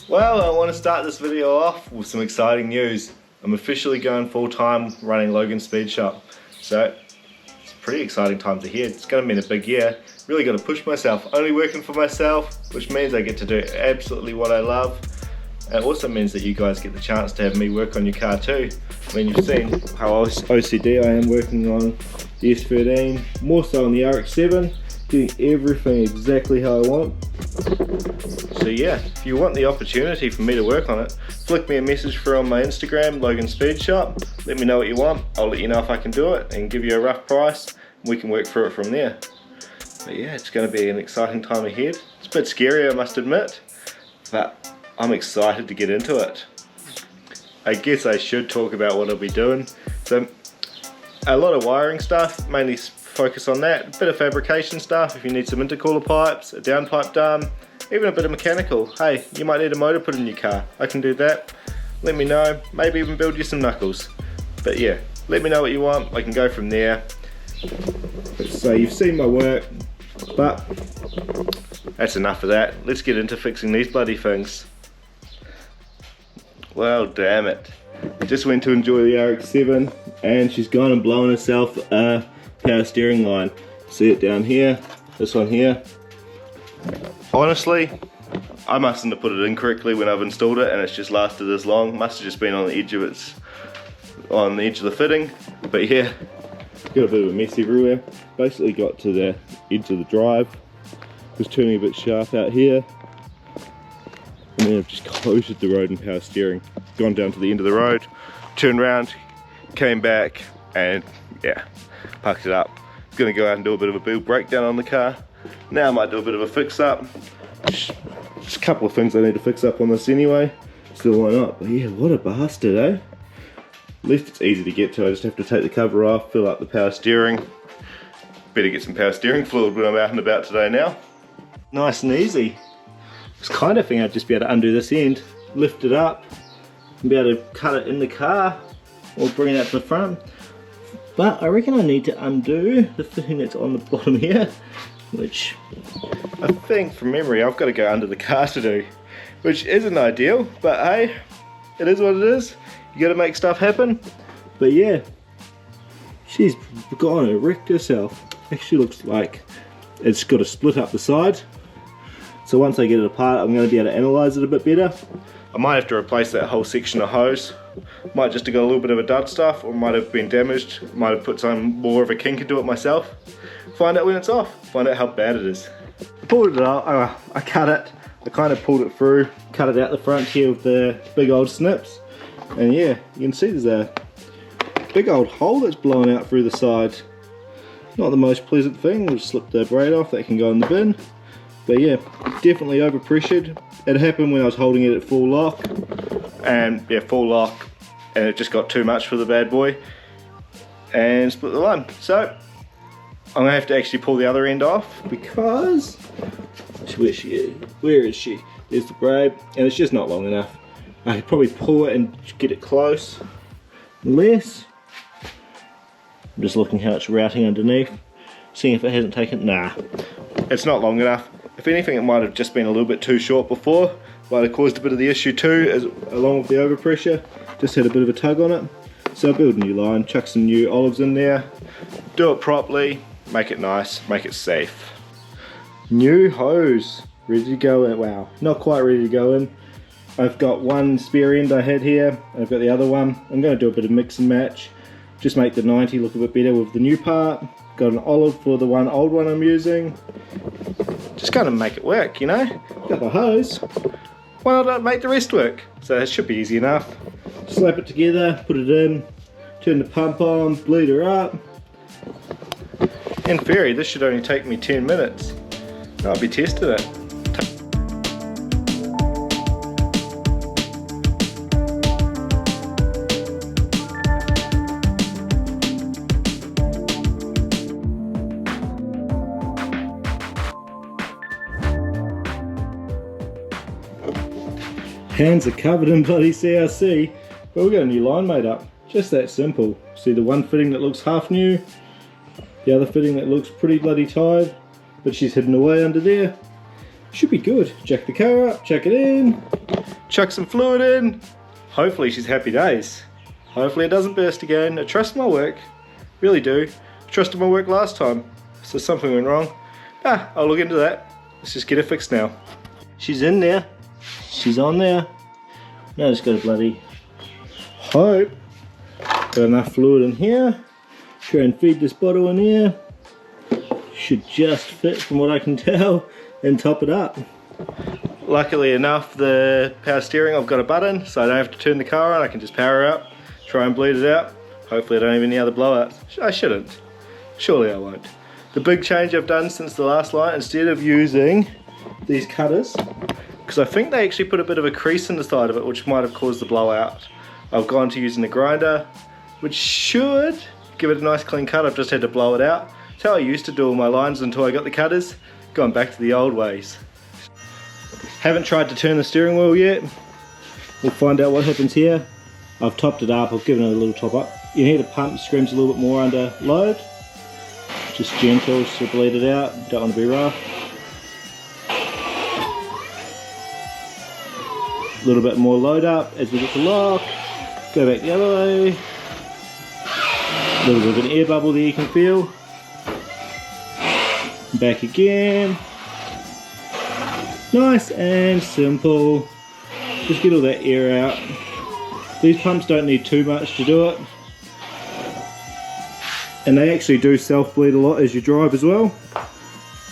Well, I want to start this video off with some exciting news. I'm officially going full-time running Logan's Speed Shop. So, it's a pretty exciting time to hear. It's going to mean a big year. Really got to push myself. Only working for myself, which means I get to do absolutely what I love. And it also means that you guys get the chance to have me work on your car too. I mean, you've seen how OCD I am working on the S13, more so on the Rx7, doing everything exactly how I want. So yeah, if you want the opportunity for me to work on it, flick me a message through on my Instagram, Logan Speed Shop. Let me know what you want. I'll let you know if I can do it and give you a rough price. We can work through it from there. But yeah, it's going to be an exciting time ahead. It's a bit scary, I must admit, but I'm excited to get into it. I guess I should talk about what I'll be doing. So, a lot of wiring stuff, mainly focus on that. A bit of fabrication stuff, if you need some intercooler pipes, a downpipe done, even a bit of mechanical. Hey, you might need a motor put in your car. I can do that. Let me know, maybe even build you some knuckles. But yeah, let me know what you want, I can go from there. So you've seen my work, but that's enough of that. Let's get into fixing these bloody things. Well, damn it. Just went to enjoy the Rx7 and she's gone and blown herself a power steering line. See it down here, this one here. Honestly, I mustn't have put it in correctly when I've installed it and it's just lasted this long. Must have just been on the edge of the fitting. But yeah, got a bit of a mess everywhere. Basically got to the edge of the drive. Was turning a bit sharp out here. And then I've just closed the road and power steering. Gone down to the end of the road, turned around, came back, and yeah, parked it up. It's gonna go out and do a bit of a build breakdown on the car. Now I might do a bit of a fix up. Just a couple of things I need to fix up on this anyway. Still why not? But yeah, what a bastard, eh? At least it's easy to get to. I just have to take the cover off, fill up the power steering. Better get some power steering fluid when I'm out and about today now. Nice and easy. This kind of thing, I'd just be able to undo this end, lift it up, and be able to cut it in the car, or bring it out to the front. But I reckon I need to undo the fitting that's on the bottom here, which I think from memory I've got to go under the car to do, which isn't ideal, but hey, it is what it is. You got to make stuff happen. But yeah, she's gone and wrecked herself. Actually looks like it's got to split up the side. So once I get it apart, I'm going to be able to analyse it a bit better. I might have to replace that whole section of hose. Might just have got a little bit of a dud stuff, or might have been damaged. Might have put some more of a kink into it myself. Find out when it's off. Find out how bad it is. I pulled it out. I cut it. I kind of pulled it through, cut it out the front here with the big old snips. And yeah, you can see there's a big old hole that's blown out through the side. Not the most pleasant thing. We'll slip the braid off. That can go in the bin. But yeah, definitely overpressured. It happened when I was holding it at full lock. And yeah, full lock. And it just got too much for the bad boy. And split the line. So, I'm going to have to actually pull the other end off. Because, where is she? There's the braid. And it's just not long enough. I could probably pull it and get it close. Unless, I'm just looking how it's routing underneath. Seeing if it hasn't taken, nah. It's not long enough. If anything, it might have just been a little bit too short before. Might have caused a bit of the issue too, along with the overpressure. Just had a bit of a tug on it. So I'll build a new line, chuck some new olives in there, do it properly, make it nice, make it safe. New hose, ready to go in. Wow, not quite ready to go in. I've got one spare end I had here, and I've got the other one. I'm going to do a bit of mix and match, just make the 90 look a bit better with the new part. Got an olive for the old one I'm using. Just kind of make it work, you know? Got the hose. Why not make the rest work? So it should be easy enough. Slap it together, put it in, turn the pump on, bleed her up. In theory, this should only take me 10 minutes. I'll be testing it. Hands are covered in bloody CRC, but we've got a new line made up. Just that simple. See the one fitting that looks half new, the other fitting that looks pretty bloody tired, but she's hidden away under there. Should be good. Jack the car up, chuck it in, chuck some fluid in. Hopefully she's happy days. Hopefully it doesn't burst again. I trust my work, really do. I trusted my work last time, so something went wrong. I'll look into that. Let's just get it fixed now. She's in there. She's on there. Now just gotta bloody hope got enough fluid in here. Try and feed this bottle in here. Should just fit from what I can tell, and top it up. Luckily enough, the power steering, I've got a button, so I don't have to turn the car on. I can just power up, try and bleed it out. Hopefully I don't have any other blowouts. I shouldn't. Surely I won't. The big change I've done since the last light, instead of using these cutters, because I think they actually put a bit of a crease in the side of it, which might have caused the blowout. I've gone to using the grinder, which should give it a nice clean cut. I've just had to blow it out. That's how I used to do all my lines until I got the cutters. Going back to the old ways. Haven't tried to turn the steering wheel yet. We'll find out what happens here. I've topped it up, I've given it a little top up. You hear the pump screams a little bit more under load. Just gentle, just to bleed it out, don't want to be rough. A little bit more load up as we get to lock. Go back the other way. A little bit of an air bubble there you can feel. Back again. Nice and simple. Just get all that air out. These pumps don't need too much to do it. And they actually do self-bleed a lot as you drive as well.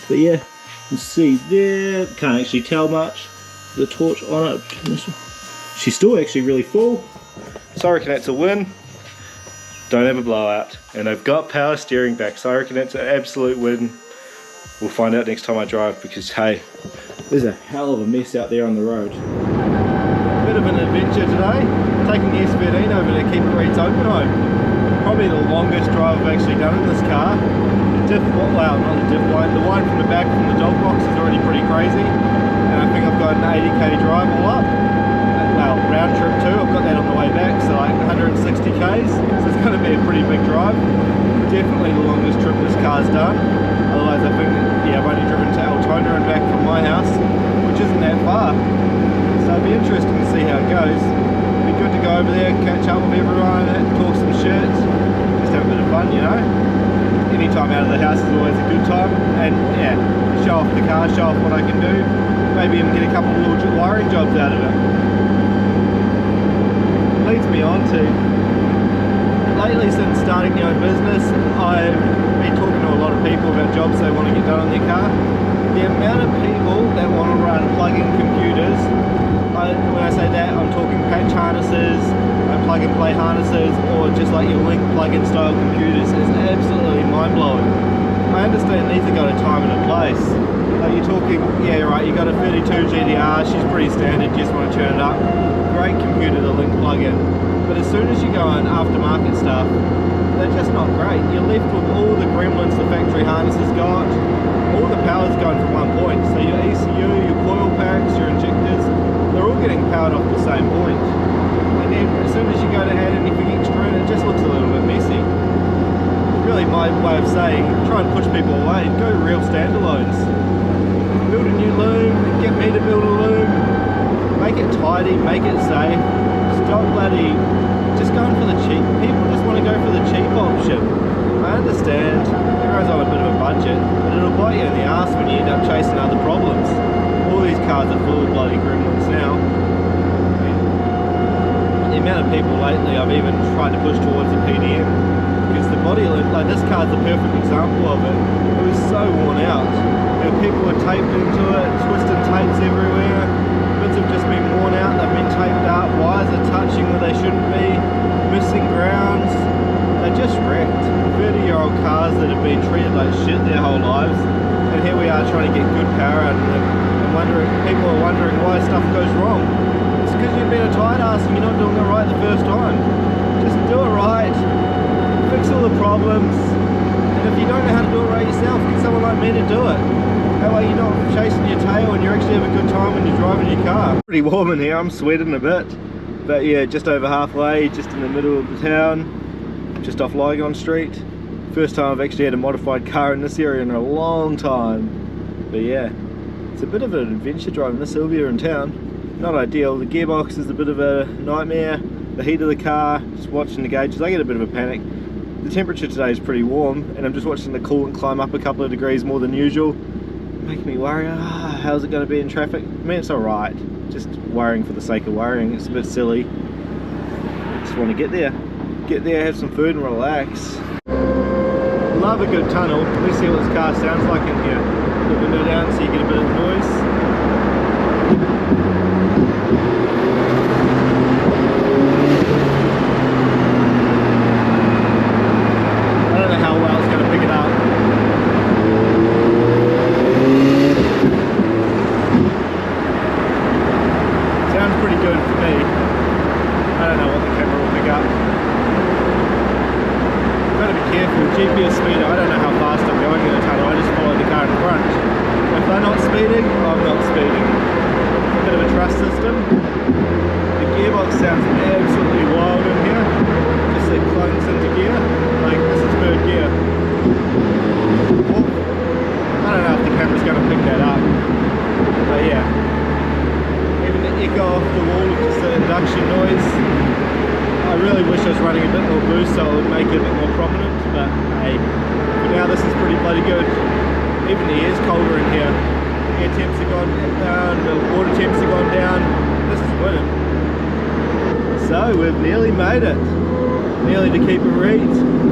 But yeah, you can see there, can't actually tell much. The torch on it. She's still actually really full. So I reckon that's a win. Don't have a blowout. And I've got power steering back, so I reckon that's an absolute win. We'll find out next time I drive, because hey, there's a hell of a mess out there on the road. Bit of an adventure today. Taking the S13 over to keep it reads open home. Probably the longest drive I've actually done in this car. The diff, well, not the diff line, the line from the back from the dog box is already pretty crazy. And I think I've got an 80k drive all up. Well, round trip too, I've got that on the way back, so like 160 k's. So it's going to be a pretty big drive. Definitely the longest trip this car's done. Otherwise I think, yeah, I've only driven to Altona and back from my house, which isn't that far. So it'll be interesting to see how it goes. It'll be good to go over there, catch up with everyone, talk some shit, just have a bit of fun, you know. Any time out of the house is always a good time, and yeah, show off the car, show off what I can do, maybe even get a couple of little wiring jobs out of it. Leads me on to, lately since starting my own business, I've been talking to a lot of people about jobs they want to get done on their car. The amount of people that want to run plug-in computers, when I say that, I'm talking patch harnesses, plug-and-play harnesses, or just like your Link plug-in style computers, is absolutely mind-blowing. I understand these have got a time and a place. Like you're talking, yeah, you're right, you got a 32 GDR, she's pretty standard, you just want to turn it up. Great computer to Link plug-in. But as soon as you go on aftermarket stuff, they're just not great. You're left with all the gremlins the factory harness has got. All the power's going from one point. So your ECU, your coil packs, your injectors, they're all getting powered off the same point. And then as soon as you go to add anything extra in, it just looks a little bit messy. Really my way of saying, try and push people away, go real standalones. Build a new loom, get me to build a loom, make it tidy, make it safe. Stop bloody just going for the cheap. People just want to go for the cheap option. I understand everyone's on a bit of a budget, but it'll bite you in the ass when you end up chasing other problems. All these cars are full of bloody gremlins now. The amount of people lately I've even tried to push towards a PDM, because the body, like this car's the perfect example of it. It was so worn out. You know, people were taped into it, twisted tapes everywhere. Bits have just been worn out, they've been taped up, wires are touching where they shouldn't be, missing grounds. They're just wrecked. 30-year-old cars that have been treated like shit their whole lives, and here we are trying to get good power out of them, and people are wondering why stuff goes wrong. It's because you've been a tight ass and you're not doing it right the first time. Just do it right, fix all the problems, and if you don't know how to do it right yourself, get someone like me to do it. That way you're not chasing your tail and you actually have a good time when you're driving your car. Pretty warm in here, I'm sweating a bit. But yeah, just over halfway, just in the middle of the town, just off Lygon Street. First time I've actually had a modified car in this area in a long time. But yeah, it's a bit of an adventure driving this Sylvia in town. not ideal. The gearbox is a bit of a nightmare. The heat of the car, just watching the gauges, I get a bit of a panic. The temperature today is pretty warm, and I'm just watching the coolant climb up a couple of degrees more than usual. Making me worry, how's it going to be in traffic? I mean, it's alright, just worrying for the sake of worrying. It's a bit silly. Just want to get there, have some food and relax. Love a good tunnel. Let's see what this car sounds like in here. Put the window down so you get a bit of noise. GPS speeder, I don't know how fast I'm going in the tunnel, I just follow the car in front. If they're not speeding, I'm not speeding. A bit of a trust system. The gearbox sounds absolutely wild in here. Just it clunks into gear. Like, this is third gear. I don't know if the camera's going to pick that up. But yeah. Even the echo off the wall with just the induction noise. I really wish I was running a bit more boost so it would make it a bit more prominent, but hey, for now this is pretty bloody good. Even the air's colder in here. Air temps have gone down, the water temps have gone down. This is winning. So we've nearly made it. Nearly to keep it read.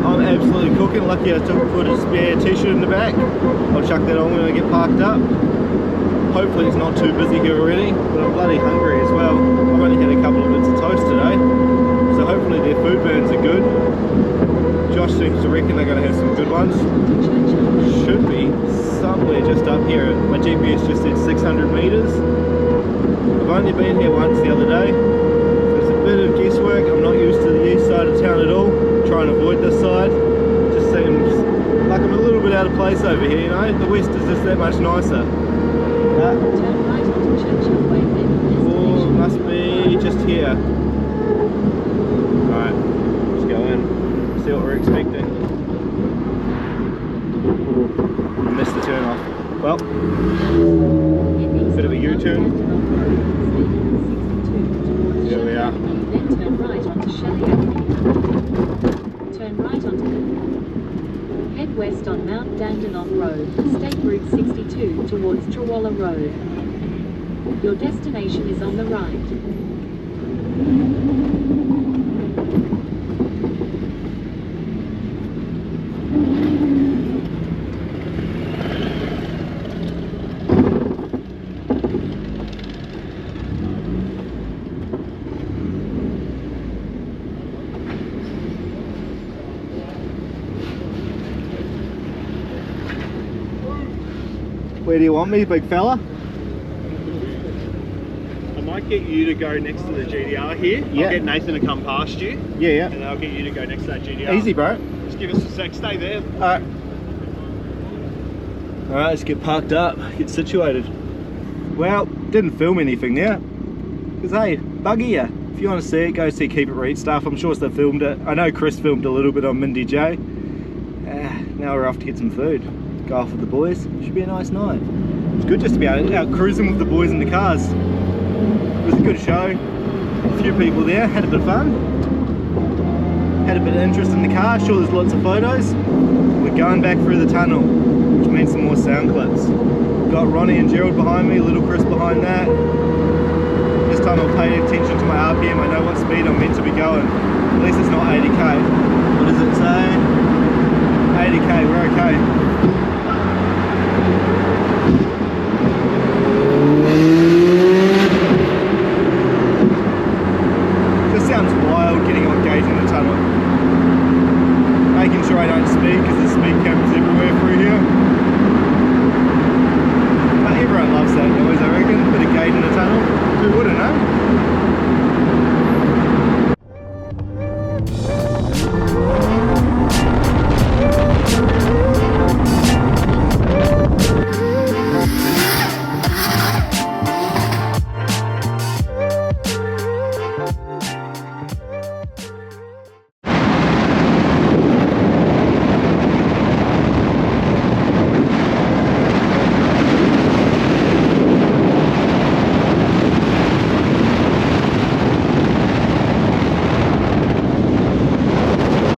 I'm absolutely cooking. Lucky I put a spare t-shirt in the back. I'll chuck that on when I get parked up. Hopefully it's not too busy here already, but I'm bloody hungry as well. I've only had a couple of bits of toast today. So hopefully their food burns are good. Josh seems to reckon they're going to have some good ones. Should be somewhere just up here. My GPS just said 600 meters. I've only been here once the other day. It's a bit of guesswork. I'm not used to the east side of town at all. Trying to avoid this side. Just seems like I'm a little bit out of place over here, you know. The west is just that much nicer. Oh, must be just here. Alright, let's go in, see what we're expecting. Ooh, I missed the turn off. Well, bit of a U-turn. Here we are. Then turn right onto Shelley Avenue. Turn right onto. Head west on Mount Dandenong Road, State Route 62 towards Trawalla Road. Your destination is on the right. Where do you want me, big fella? I might get you to go next to the GDR here. Yeah. I'll get Nathan to come past you. Yeah. And then I'll get you to go next to that GDR. Easy, bro. Just give us a sec, stay there. Alright. Alright, let's get parked up, get situated. Well, didn't film anything there. Because hey, buggy ya. If you want to see it, go see Keep It Read stuff. I'm sure they filmed it. I know Chris filmed a little bit on Mindy J. Now we're off to get some food. Go off with the boys. Should be a nice night. It's good just to be out cruising with the boys in the cars. It was a good show. A few people there, had a bit of fun. Had a bit of interest in the car. Sure, there's lots of photos. We're going back through the tunnel, which means some more sound clips. Got Ronnie and Gerald behind me, little Chris behind that. This time I'll pay attention to my RPM. I know what speed I'm meant to be going. At least it's not 80k. What does it say? 80k, we're okay.